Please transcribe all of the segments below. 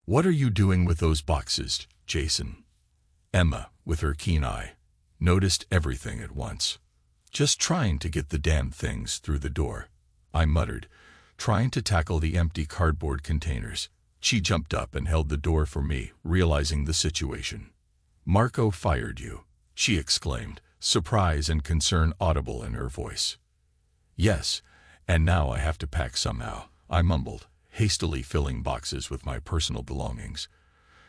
"What are you doing with those boxes, Jason?" Emma, with her keen eye, noticed everything at once. "Just trying to get the damn things through the door," I muttered, trying to tackle the empty cardboard containers. She jumped up and held the door for me, realizing the situation. "Marco fired you," she exclaimed, surprise and concern audible in her voice. "Yes, and now I have to pack somehow," I mumbled, hastily filling boxes with my personal belongings,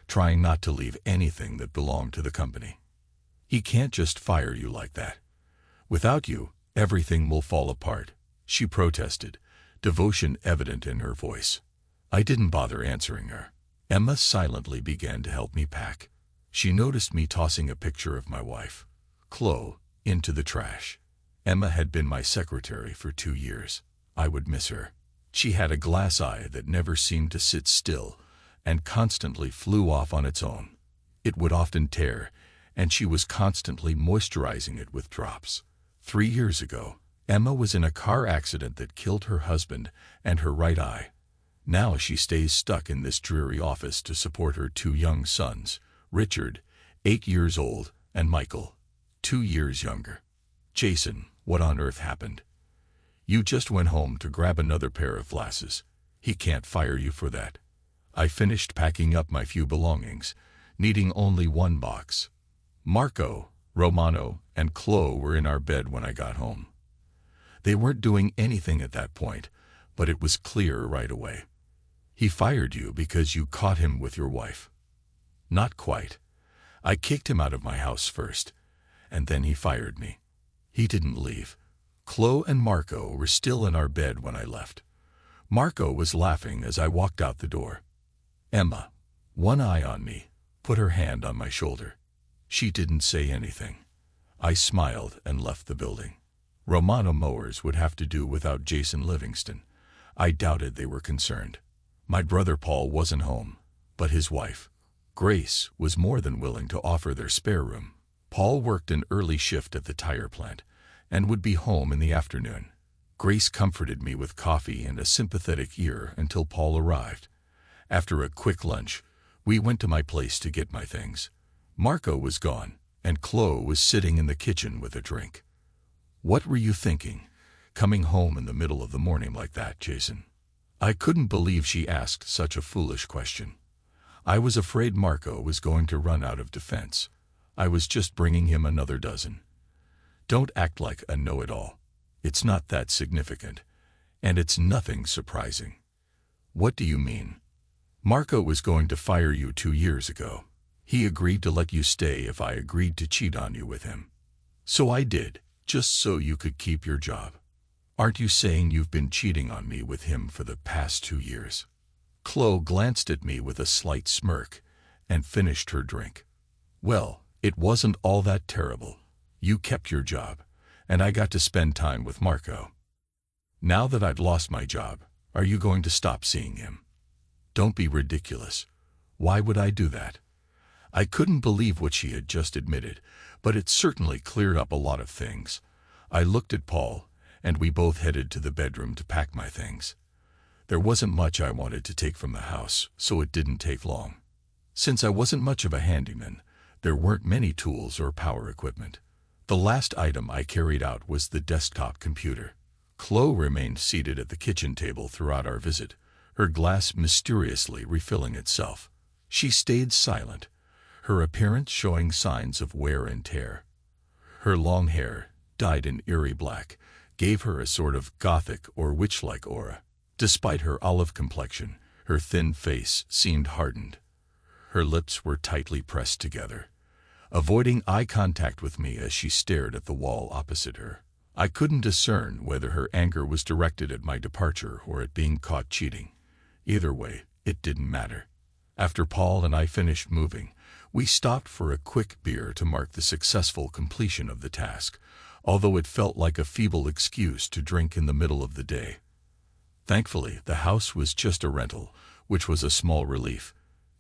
trying not to leave anything that belonged to the company. "He can't just fire you like that. Without you, everything will fall apart," she protested, devotion evident in her voice. I didn't bother answering her. Emma silently began to help me pack. She noticed me tossing a picture of my wife, Chloe, into the trash. Emma had been my secretary for 2 years. I would miss her. She had a glass eye that never seemed to sit still and constantly flew off on its own. It would often tear, and she was constantly moisturizing it with drops. 3 years ago, Emma was in a car accident that killed her husband and her right eye. Now she stays stuck in this dreary office to support her 2 young sons, Richard, 8 years old, and Michael, 2 years younger. "Jason, what on earth happened? You just went home to grab another pair of glasses. He can't fire you for that." I finished packing up my few belongings, needing only 1 box. Marco, Romano, and Chloe were in our bed when I got home. They weren't doing anything at that point, but it was clear right away. "He fired you because you caught him with your wife." Not quite. I kicked him out of my house first, and then he fired me. He didn't leave. Chloe and Marco were still in our bed when I left. Marco was laughing as I walked out the door. Emma, one eye on me, put her hand on my shoulder. She didn't say anything. I smiled and left the building. Romano Mowers would have to do without Jason Livingston. I doubted they were concerned. My brother Paul wasn't home, but his wife, Grace, was more than willing to offer their spare room. Paul worked an early shift at the tire plant and would be home in the afternoon. Grace comforted me with coffee and a sympathetic ear until Paul arrived. After a quick lunch, we went to my place to get my things. Marco was gone, and Chloe was sitting in the kitchen with a drink. "What were you thinking, coming home in the middle of the morning like that, Jason?" I couldn't believe she asked such a foolish question. I was afraid Marco was going to run out of defense. I was just bringing him another dozen. "Don't act like a know-it-all. It's not that significant, and it's nothing surprising." "What do you mean?" "Marco was going to fire you 2 years ago. He agreed to let you stay if I agreed to cheat on you with him. So I did, just so you could keep your job. Aren't you saying you've been cheating on me with him for the past 2 years?" Chloe glanced at me with a slight smirk and finished her drink. "Well, it wasn't all that terrible. You kept your job, and I got to spend time with Marco. Now that I've lost my job, are you going to stop seeing him?" "Don't be ridiculous. Why would I do that?" I couldn't believe what she had just admitted, but it certainly cleared up a lot of things. I looked at Paul, and we both headed to the bedroom to pack my things. There wasn't much I wanted to take from the house, so it didn't take long. Since I wasn't much of a handyman, there weren't many tools or power equipment. The last item I carried out was the desktop computer. Chloe remained seated at the kitchen table throughout our visit, her glass mysteriously refilling itself. She stayed silent, her appearance showing signs of wear and tear. Her long hair, dyed an eerie black, gave her a sort of gothic or witch-like aura. Despite her olive complexion, her thin face seemed hardened. Her lips were tightly pressed together, avoiding eye contact with me as she stared at the wall opposite her. I couldn't discern whether her anger was directed at my departure or at being caught cheating. Either way, it didn't matter. After Paul and I finished moving, we stopped for a quick beer to mark the successful completion of the task, although it felt like a feeble excuse to drink in the middle of the day. Thankfully, the house was just a rental, which was a small relief.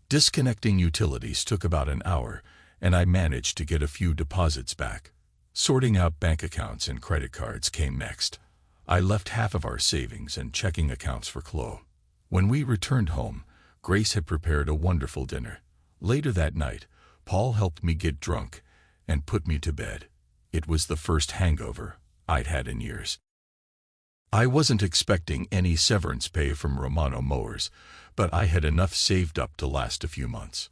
Disconnecting utilities took about an hour, and I managed to get a few deposits back. Sorting out bank accounts and credit cards came next. I left half of our savings and checking accounts for Chloe. When we returned home, Grace had prepared a wonderful dinner. Later that night, Paul helped me get drunk and put me to bed. It was the first hangover I'd had in years. I wasn't expecting any severance pay from Romano Mowers, but I had enough saved up to last a few months.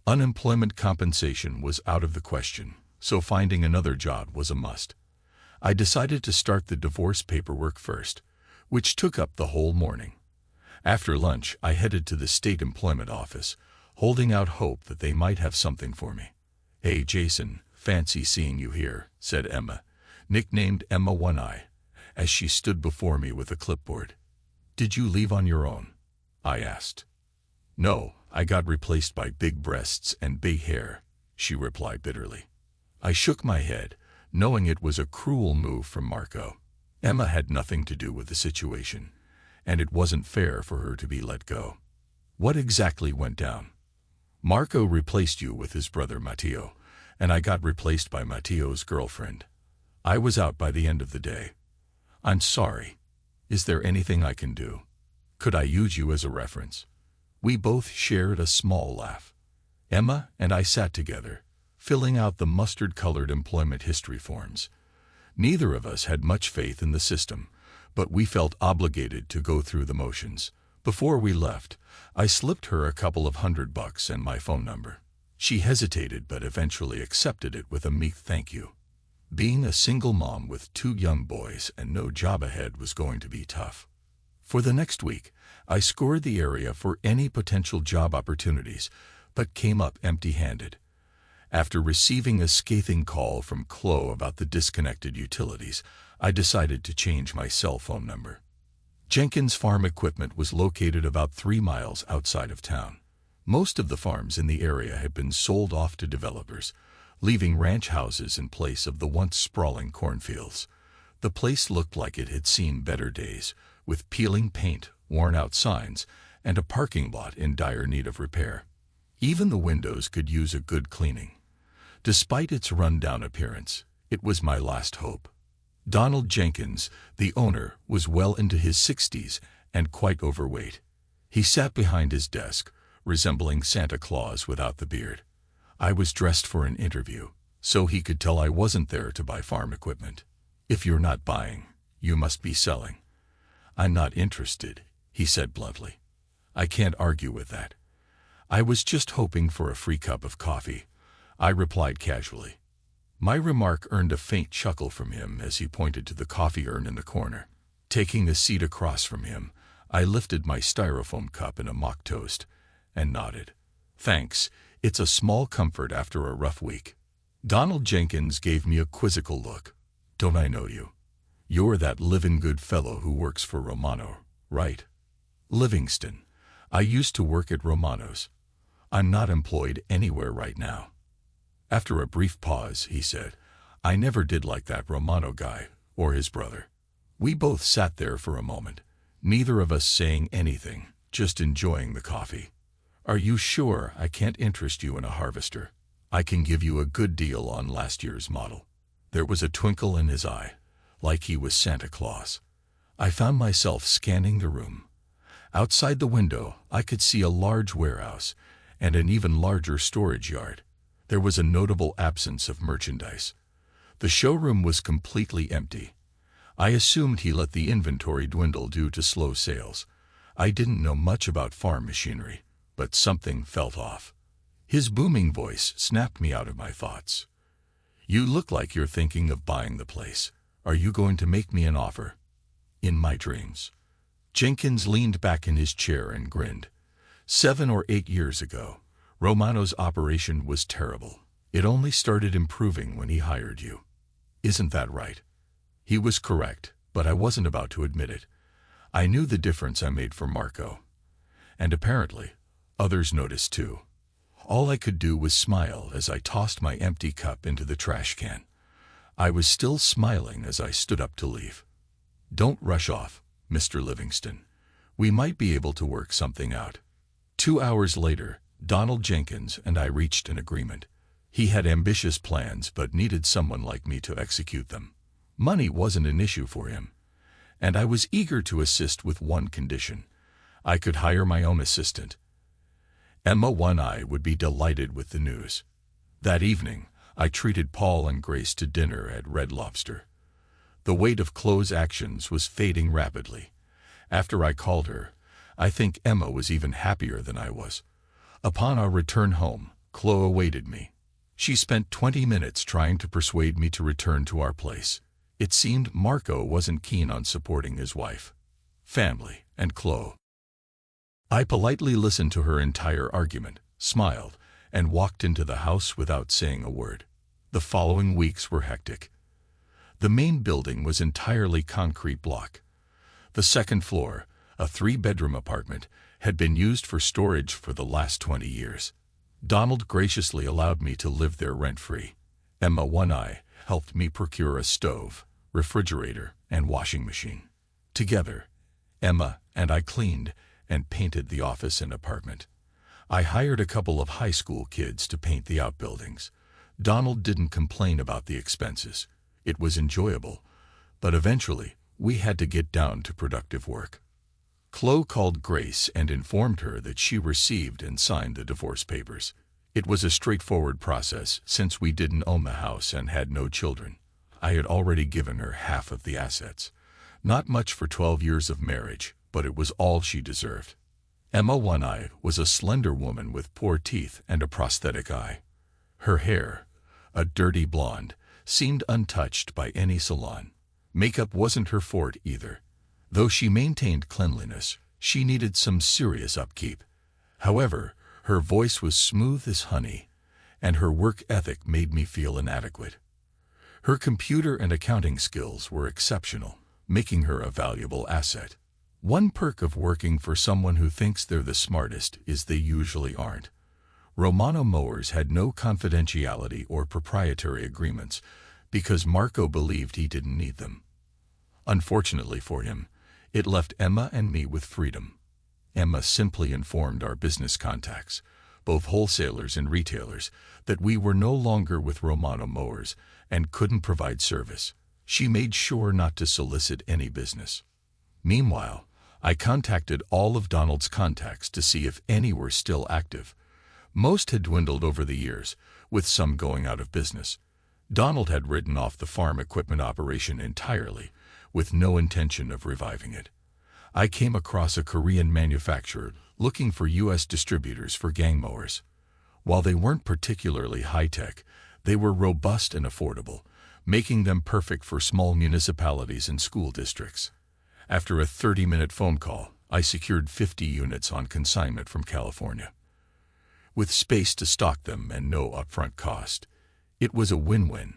Unemployment compensation was out of the question, so finding another job was a must. I decided to start the divorce paperwork first, which took up the whole morning. After lunch, I headed to the state employment office, holding out hope that they might have something for me. "Hey, Jason, fancy seeing you here," said Emma, nicknamed Emma One Eye, as she stood before me with a clipboard. "Did you leave on your own?" I asked. "No, I got replaced by big breasts and big hair," she replied bitterly. I shook my head, knowing it was a cruel move from Marco. Emma had nothing to do with the situation, and it wasn't fair for her to be let go. "What exactly went down?" "Marco replaced you with his brother Matteo, and I got replaced by Matteo's girlfriend. I was out by the end of the day. I'm sorry. Is there anything I can do? Could I use you as a reference?" We both shared a small laugh. Emma and I sat together, filling out the mustard-colored employment history forms. Neither of us had much faith in the system, but we felt obligated to go through the motions. Before we left, I slipped her a couple of $100 and my phone number. She hesitated but eventually accepted it with a meek thank you. Being a single mom with 2 young boys and no job ahead was going to be tough. For the next week, I scoured the area for any potential job opportunities, but came up empty-handed. After receiving a scathing call from Chloe about the disconnected utilities, I decided to change my cell phone number. Jenkins Farm Equipment was located about 3 miles outside of town. Most of the farms in the area had been sold off to developers, leaving ranch houses in place of the once sprawling cornfields. The place looked like it had seen better days, with peeling paint, worn-out signs, and a parking lot in dire need of repair. Even the windows could use a good cleaning. Despite its run-down appearance, it was my last hope. Donald Jenkins, the owner, was well into his 60s and quite overweight. He sat behind his desk, resembling Santa Claus without the beard. I was dressed for an interview, so he could tell I wasn't there to buy farm equipment. "If you're not buying, you must be selling." "I'm not interested," he said bluntly. I can't argue with that. "I was just hoping for a free cup of coffee," I replied casually. My remark earned a faint chuckle from him as he pointed to the coffee urn in the corner. Taking a seat across from him, I lifted my styrofoam cup in a mock toast and nodded. "Thanks, it's a small comfort after a rough week." Donald Jenkins gave me a quizzical look. "Don't I know you? You're that living good fellow who works for Romano, right?" "Livingston. I used to work at Romano's. I'm not employed anywhere right now." After a brief pause, he said, "I never did like that Romano guy, or his brother." We both sat there for a moment, neither of us saying anything, just enjoying the coffee. "Are you sure I can't interest you in a harvester? I can give you a good deal on last year's model." There was a twinkle in his eye, like he was Santa Claus. I found myself scanning the room. Outside the window, I could see a large warehouse and an even larger storage yard. There was a notable absence of merchandise. The showroom was completely empty. I assumed he let the inventory dwindle due to slow sales. I didn't know much about farm machinery, but something felt off. His booming voice snapped me out of my thoughts. "You look like you're thinking of buying the place. Are you going to make me an offer?" "In my dreams." Jenkins leaned back in his chair and grinned. 7 or 8 years ago, Romano's operation was terrible. It only started improving when he hired you. Isn't that right? He was correct, but I wasn't about to admit it. I knew the difference I made for Marco. And apparently, others noticed too. All I could do was smile as I tossed my empty cup into the trash can. I was still smiling as I stood up to leave. "Don't rush off, Mr. Livingston. We might be able to work something out." 2 hours later, Donald Jenkins and I reached an agreement. He had ambitious plans but needed someone like me to execute them. Money wasn't an issue for him, and I was eager to assist with one condition. I could hire my own assistant, Emma One-Eye would be delighted with the news. That evening, I treated Paul and Grace to dinner at Red Lobster. The weight of Chloe's actions was fading rapidly. After I called her, I think Emma was even happier than I was. Upon our return home, Chloe awaited me. She spent 20 minutes trying to persuade me to return to our place. It seemed Marco wasn't keen on supporting his wife, family, and Chloe. I politely listened to her entire argument, smiled, and walked into the house without saying a word. The following weeks were hectic. The main building was entirely concrete block. The second floor, a 3-bedroom apartment, had been used for storage for the last 20 years. Donald graciously allowed me to live there rent-free. Emma One-Eye helped me procure a stove, refrigerator, and washing machine. Together, Emma and I cleaned and painted the office and apartment. I hired a couple of high school kids to paint the outbuildings. Donald didn't complain about the expenses. It was enjoyable, but eventually we had to get down to productive work. Chloe called Grace and informed her that she received and signed the divorce papers. It was a straightforward process since we didn't own the house and had no children. I had already given her half of the assets. Not much for 12 years of marriage, but it was all she deserved. Emma One-Eye was a slender woman with poor teeth and a prosthetic eye. Her hair, a dirty blonde, seemed untouched by any salon. Makeup wasn't her forte either. Though she maintained cleanliness, she needed some serious upkeep. However, her voice was smooth as honey, and her work ethic made me feel inadequate. Her computer and accounting skills were exceptional, making her a valuable asset. One perk of working for someone who thinks they're the smartest is they usually aren't. Romano Mowers had no confidentiality or proprietary agreements because Marco believed he didn't need them. Unfortunately for him, it left Emma and me with freedom. Emma simply informed our business contacts, both wholesalers and retailers, that we were no longer with Romano Mowers and couldn't provide service. She made sure not to solicit any business. Meanwhile, I contacted all of Donald's contacts to see if any were still active. Most had dwindled over the years, with some going out of business. Donald had written off the farm equipment operation entirely, with no intention of reviving it. I came across a Korean manufacturer looking for U.S. distributors for gang mowers. While they weren't particularly high-tech, they were robust and affordable, making them perfect for small municipalities and school districts. After a 30-minute phone call, I secured 50 units on consignment from California. With space to stock them and no upfront cost, it was a win-win.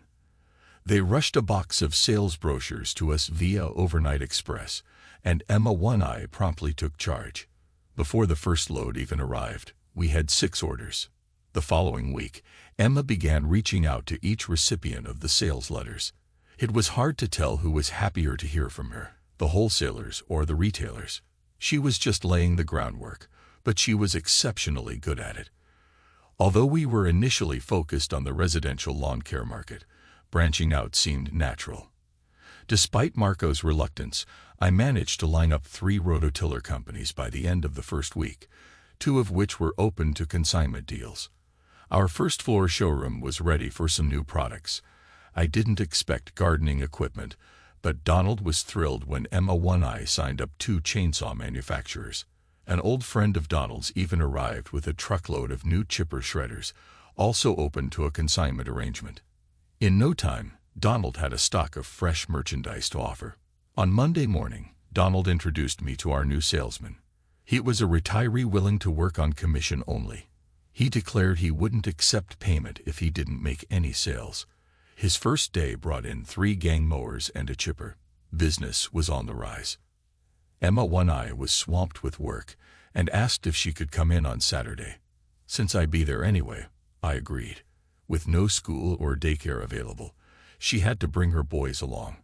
They rushed a box of sales brochures to us via overnight express, and Emma One-Eye promptly took charge. Before the first load even arrived, we had 6 orders. The following week, Emma began reaching out to each recipient of the sales letters. It was hard to tell who was happier to hear from her, the wholesalers or the retailers. She was just laying the groundwork, but she was exceptionally good at it. Although we were initially focused on the residential lawn care market, branching out seemed natural. Despite Marco's reluctance, I managed to line up 3 rototiller companies by the end of the first week, 2 of which were open to consignment deals. Our first floor showroom was ready for some new products. I didn't expect gardening equipment, but Donald was thrilled when Emma One-Eye signed up 2 chainsaw manufacturers. An old friend of Donald's even arrived with a truckload of new chipper shredders, also open to a consignment arrangement. In no time, Donald had a stock of fresh merchandise to offer. On Monday morning, Donald introduced me to our new salesman. He was a retiree willing to work on commission only. He declared he wouldn't accept payment if he didn't make any sales. His first day brought in 3 gang mowers and a chipper. Business was on the rise. Emma One-Eye was swamped with work and asked if she could come in on Saturday. Since I'd be there anyway, I agreed. With no school or daycare available, she had to bring her boys along.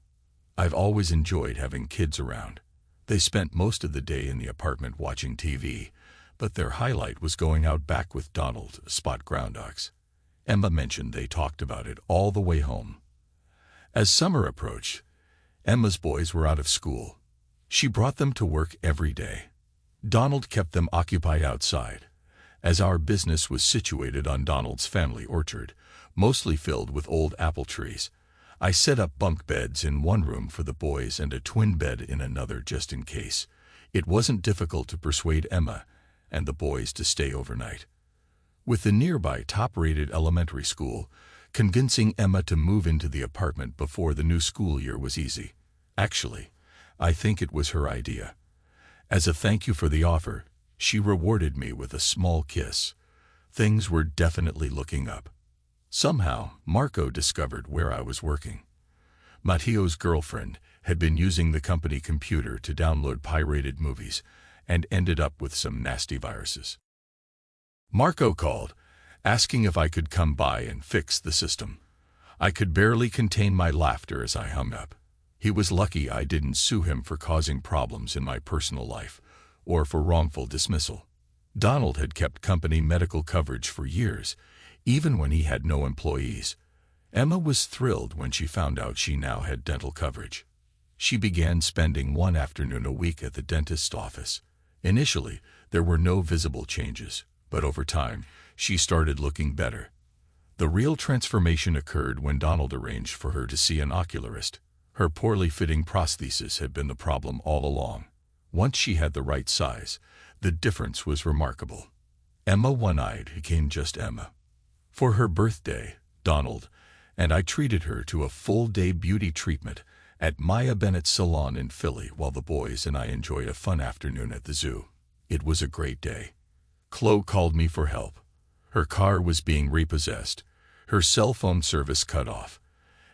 I've always enjoyed having kids around. They spent most of the day in the apartment watching TV, but their highlight was going out back with Donald to spot groundhogs. Emma mentioned they talked about it all the way home. As summer approached, Emma's boys were out of school. She brought them to work every day. Donald kept them occupied outside, As our business was situated on Donald's family orchard, mostly filled with old apple trees, I set up bunk beds in one room for the boys and a twin bed in another just in case. It wasn't difficult to persuade Emma and the boys to stay overnight. With the nearby top-rated elementary school, convincing Emma to move into the apartment before the new school year was easy. Actually, I think it was her idea. As a thank you for the offer, she rewarded me with a small kiss. Things were definitely looking up. Somehow, Marco discovered where I was working. Matteo's girlfriend had been using the company computer to download pirated movies and ended up with some nasty viruses. Marco called, asking if I could come by and fix the system. I could barely contain my laughter as I hung up. He was lucky I didn't sue him for causing problems in my personal life or for wrongful dismissal. Donald had kept company medical coverage for years, even when he had no employees. Emma was thrilled when she found out she now had dental coverage. She began spending one afternoon a week at the dentist's office. Initially, there were no visible changes, but over time, she started looking better. The real transformation occurred when Donald arranged for her to see an ocularist. Her poorly fitting prosthesis had been the problem all along. Once she had the right size, the difference was remarkable. Emma one-eyed became just Emma. For her birthday, Donald and I treated her to a full-day beauty treatment at Maya Bennett's salon in Philly while the boys and I enjoyed a fun afternoon at the zoo. It was a great day. Chloe called me for help. Her car was being repossessed, her cell phone service cut off,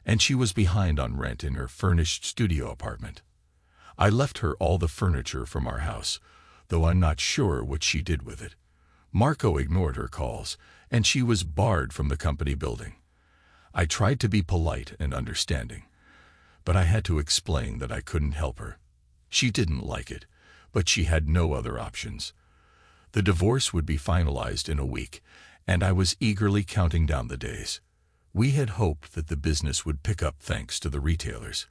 and she was behind on rent in her furnished studio apartment. I left her all the furniture from our house, though I'm not sure what she did with it. Marco ignored her calls, and she was barred from the company building. I tried to be polite and understanding, but I had to explain that I couldn't help her. She didn't like it, but she had no other options. The divorce would be finalized in a week, and I was eagerly counting down the days. We had hoped that the business would pick up thanks to the retailers,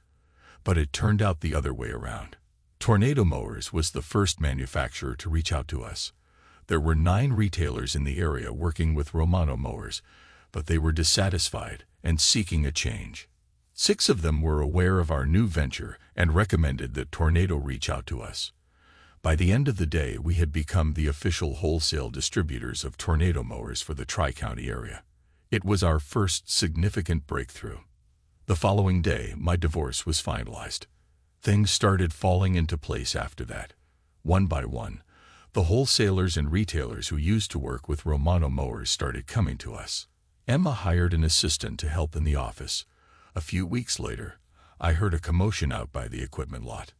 but it turned out the other way around. Tornado Mowers was the first manufacturer to reach out to us. There were 9 retailers in the area working with Romano mowers, but they were dissatisfied and seeking a change. 6 of them were aware of our new venture and recommended that Tornado reach out to us. By the end of the day, we had become the official wholesale distributors of Tornado mowers for the Tri-County area. It was our first significant breakthrough. The following day, my divorce was finalized. Things started falling into place after that. One by one, the wholesalers and retailers who used to work with Romano mowers started coming to us. Emma hired an assistant to help in the office. A few weeks later, I heard a commotion out by the equipment lot.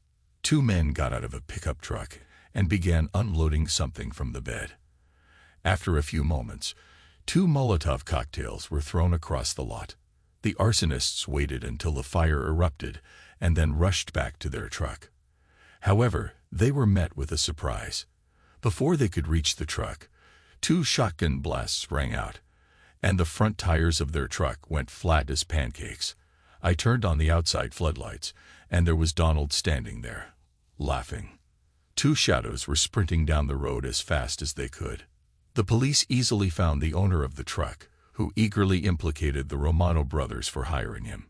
2 men got out of a pickup truck and began unloading something from the bed. After a few moments, 2 Molotov cocktails were thrown across the lot. The arsonists waited until the fire erupted and then rushed back to their truck. However, they were met with a surprise. Before they could reach the truck, 2 shotgun blasts rang out, and the front tires of their truck went flat as pancakes. I turned on the outside floodlights, and there was Donald standing there, laughing. 2 shadows were sprinting down the road as fast as they could. The police easily found the owner of the truck, who eagerly implicated the Romano brothers for hiring him.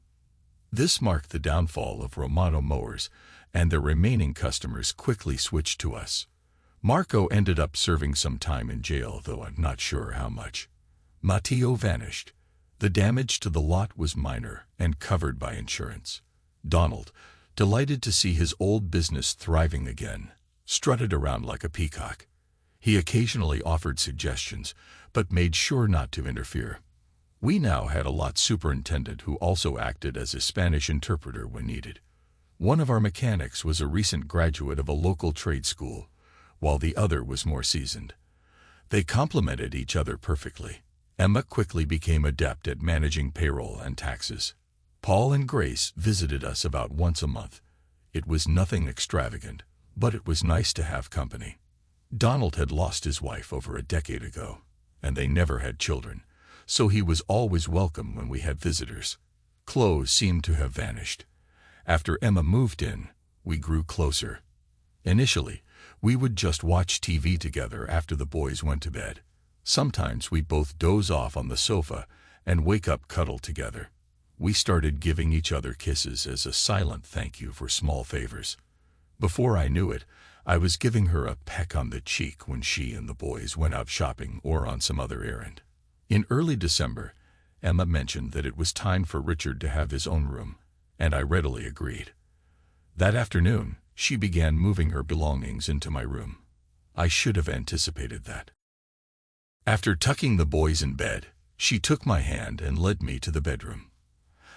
This marked the downfall of Romano mowers, and their remaining customers quickly switched to us. Marco ended up serving some time in jail, though I'm not sure how much. Matteo vanished. The damage to the lot was minor and covered by insurance. Donald, delighted to see his old business thriving again, strutted around like a peacock. He occasionally offered suggestions, but made sure not to interfere. We now had a lot superintendent who also acted as a Spanish interpreter when needed. One of our mechanics was a recent graduate of a local trade school, while the other was more seasoned. They complemented each other perfectly. Emma quickly became adept at managing payroll and taxes. Paul and Grace visited us about once a month. It was nothing extravagant, but it was nice to have company. Donald had lost his wife over a decade ago, and they never had children, so he was always welcome when we had visitors. Chloe seemed to have vanished. After Emma moved in, we grew closer. Initially, we would just watch TV together after the boys went to bed. Sometimes we both doze off on the sofa and wake up cuddled together. We started giving each other kisses as a silent thank you for small favors. Before I knew it, I was giving her a peck on the cheek when she and the boys went out shopping or on some other errand. In early December, Emma mentioned that it was time for Richard to have his own room, and I readily agreed. That afternoon, she began moving her belongings into my room. I should have anticipated that. After tucking the boys in bed, she took my hand and led me to the bedroom.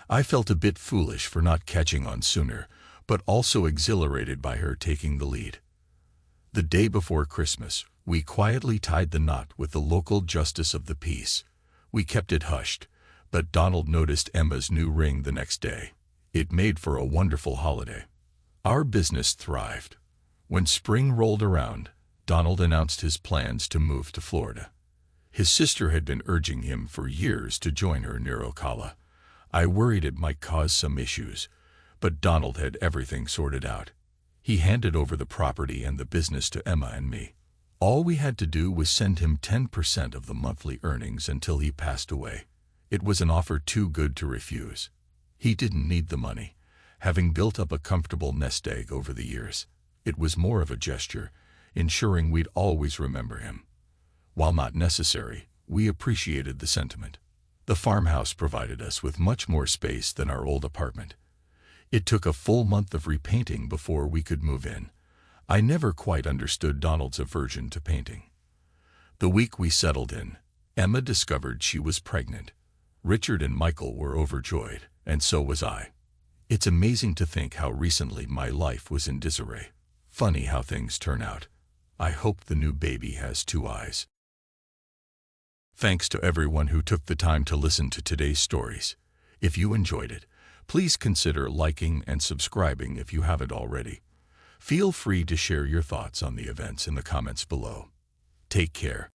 I felt a bit foolish for not catching on sooner, but also exhilarated by her taking the lead. The day before Christmas, we quietly tied the knot with the local justice of the peace. We kept it hushed, but Donald noticed Emma's new ring the next day. It made for a wonderful holiday. Our business thrived. When spring rolled around, Donald announced his plans to move to Florida. His sister had been urging him for years to join her near Ocala. I worried it might cause some issues, but Donald had everything sorted out. He handed over the property and the business to Emma and me. All we had to do was send him 10% of the monthly earnings until he passed away. It was an offer too good to refuse. He didn't need the money, having built up a comfortable nest egg over the years. It was more of a gesture, ensuring we'd always remember him. While not necessary, we appreciated the sentiment. The farmhouse provided us with much more space than our old apartment. It took a full month of repainting before we could move in. I never quite understood Donald's aversion to painting. The week we settled in, Emma discovered she was pregnant. Richard and Michael were overjoyed, and so was I. It's amazing to think how recently my life was in disarray. Funny how things turn out. I hope the new baby has 2 eyes. Thanks to everyone who took the time to listen to today's stories. If you enjoyed it, please consider liking and subscribing if you haven't already. Feel free to share your thoughts on the events in the comments below. Take care.